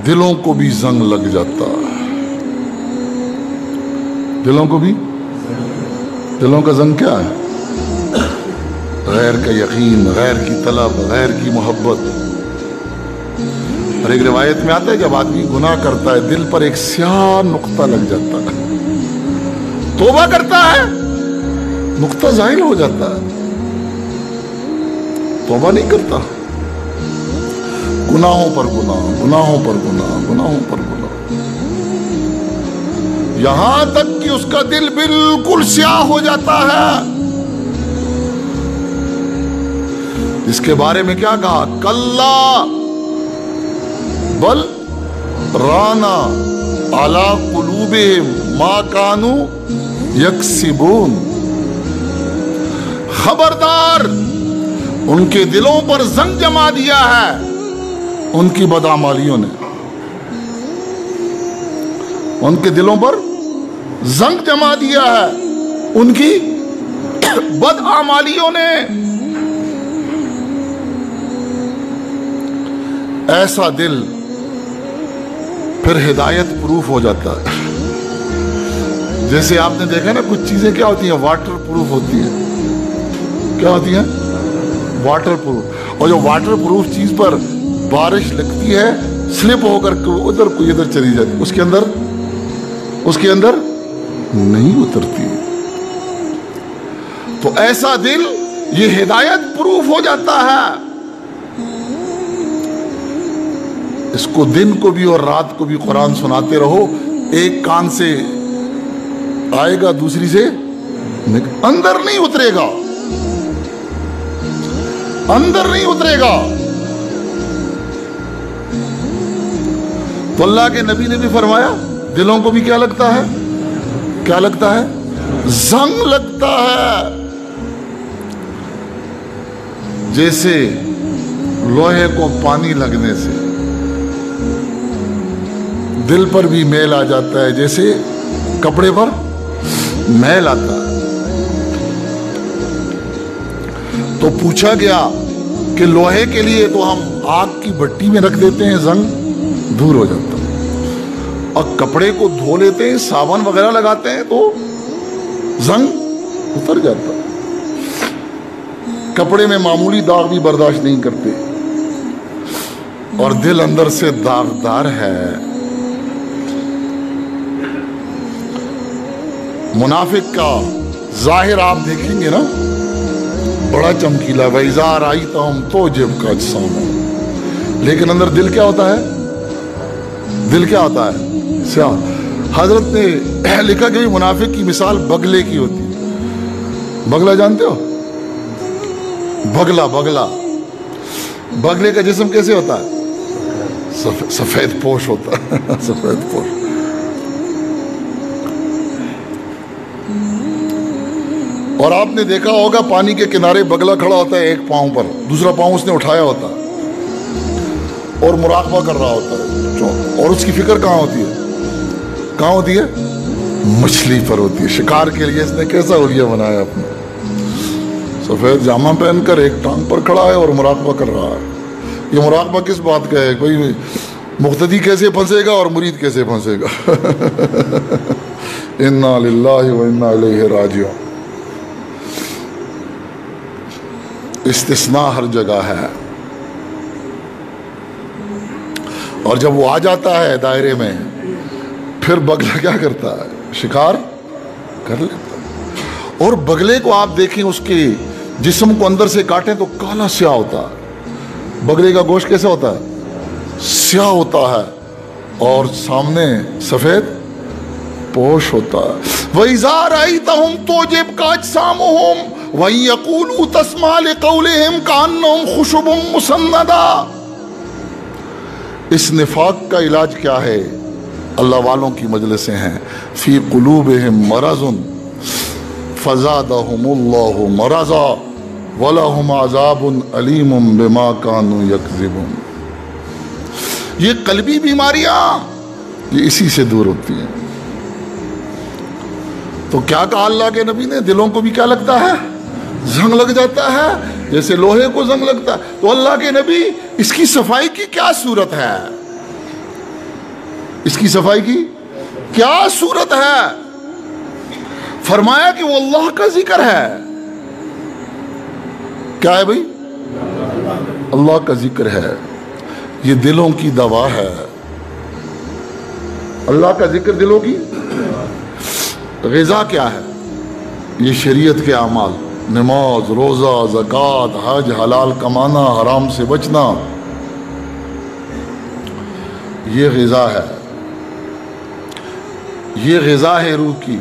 دلوں کو بھی زنگ لگ جاتا ہے. دلوں کو بھی، دلوں کا زنگ کیا ہے؟ غیر کا یقین، غیر کی طلب، غیر کی محبت. اور ایک روایت میں آتا ہے جب آدمی گناہ کرتا ہے دل پر ایک سیاہ نقطہ لگ جاتا ہے. توبہ کرتا ہے نقطہ ظاہر ہو جاتا ہے، توبہ نہیں کرتا، گناہوں پر گناہ، گناہوں پر گناہ، گناہوں پر گناہ، یہاں تک کہ اس کا دل بالکل سیاہ ہو جاتا ہے. اس کے بارے میں کیا کہا؟ کلا بل رانا علی قلوبہم ما کانوا یکسبون. خبردار، ان کے دلوں پر زنگ جما دیا ہے ان کی بدعمالیوں نے. ان کے دلوں پر زنگ جما دیا ہے ان کی بدعمالیوں نے. ایسا دل پھر ہدایت پروف ہو جاتا ہے. جیسے آپ نے دیکھا نا کچھ چیزیں کیا ہوتی ہیں، واٹر پروف ہوتی ہیں. کیا ہوتی ہیں؟ Water proof. اور جو واٹر پروف چیز پر بارش لگتی ہے سلپ ہو کر ادھر کوئی ادھر چلی جاتی، اس کے اندر نہیں اترتی. تو ایسا دل یہ ہدایت پروف ہو جاتا ہے. اس کو دن کو بھی اور رات کو بھی قرآن سناتے رہو، ایک کان سے آئے گا دوسری سے اندر نہیں اترے گا، اندر نہیں اترے گا. تو اللہ کے نبی نے بھی فرمایا دلوں کو بھی کیا لگتا ہے؟ کیا لگتا ہے؟ زنگ لگتا ہے. جیسے لوہے کو پانی لگنے سے دل پر بھی میل آ جاتا ہے، جیسے کپڑے پر میل آتا ہے. تو پوچھا گیا کہ لوہے کے لیے تو ہم آگ کی بھٹی میں رکھ دیتے ہیں، زنگ دور ہو جاتا ہے. اور کپڑے کو دھو لیتے ہیں، صابن وغیرہ لگاتے ہیں تو زنگ اتر جاتا ہے. کپڑے میں معمولی داغ بھی برداشت نہیں کرتے، اور دل اندر سے داغدار ہے. منافق کا ظاہر آپ دیکھیں گے نا بڑا چمکیلا، وَإِذَا رَأَيْتَهُمْ تُعْجِبْكَ أَجْسَامُهُمْ، لیکن اندر دل کیا ہوتا ہے؟ دل کیا ہوتا ہے؟ سیاہ. حضرت نے لکھا کہ منافق کی مثال بگلے کی ہوتی ہے. بگلا جانتے ہو؟ بگلا بگلے کا جسم کیسے ہوتا ہے؟ سفید پوش ہوتا ہے. سفید پوش. اور آپ نے دیکھا ہوگا پانی کے کنارے بگلا کھڑا ہوتا ہے ایک پاؤں پر، دوسرا پاؤں اس نے اٹھایا ہوتا ہے اور مراقبہ کر رہا ہوتا ہے. اور اس کی فکر کہاں ہوتی ہے؟ کہاں ہوتی ہے؟ مچھلی پر ہوتی ہے. شکار کے لیے اس نے کیسا اڑیا بنایا اپنا، سفید جامہ پہن کر ایک ٹانگ پر کھڑا ہے اور مراقبہ کر رہا ہے. یہ مراقبہ کس بات کا ہے؟ کوئی مقتدی کیسے پھنسے گا اور مرید کیسے پھنسے گا. انا للہ و انا الیہ راجعون. استثناء ہر جگہ ہے. اور جب وہ آ جاتا ہے دائرے میں پھر بگلا کیا کرتا ہے؟ شکار کر لیتا ہے. اور بگلے کو آپ دیکھیں اس کے جسم کو اندر سے کاٹیں تو کالا سیاہ ہوتا ہے. بگلے کا گوشت کیسا ہوتا ہے؟ سیاہ ہوتا ہے، اور سامنے سفید پوش ہوتا ہے. وَإِذَا رَأَيْتَهُمْ تُعْجِبْكَ أَجْسَامُهُمْ وَإِن يَقُولُوا تَسْمَعْ لِقَوْلِهِمْ كَأَنَّهُمْ خُشُبٌ مُّسَنَّدَةٌ. اس نفاق کا علاج کیا ہے؟ اللہ والوں کی مجلسیں ہیں. فی قلوبہم مرض فزادہم اللہ مرضا ولہم عذاب علیم بما کانوا یکذبون. یہ قلبی بیماریاں یہ اسی سے دور ہوتی ہیں. تو کیا کہا اللہ کے نبی نے؟ دلوں کو بھی کیا لگتا ہے؟ زنگ لگ جاتا ہے، جیسے لوہے کو زنگ لگتا ہے. تو اللہ کے نبی اس کی صفائی کی کیا صورت ہے؟ اس کی صفائی کی کیا صورت ہے؟ فرمایا کہ وہ اللہ کا ذکر ہے. کیا ہے بھائی؟ اللہ کا ذکر ہے. یہ دلوں کی دوا ہے. اللہ کا ذکر دلوں کی غذا کیا ہے؟ یہ شریعت کے اعمال، نماز، روزہ، زکوٰۃ، حج، حلال کمانا، حرام سے بچنا، یہ غذا ہے. یہ غذا ہے روح کی.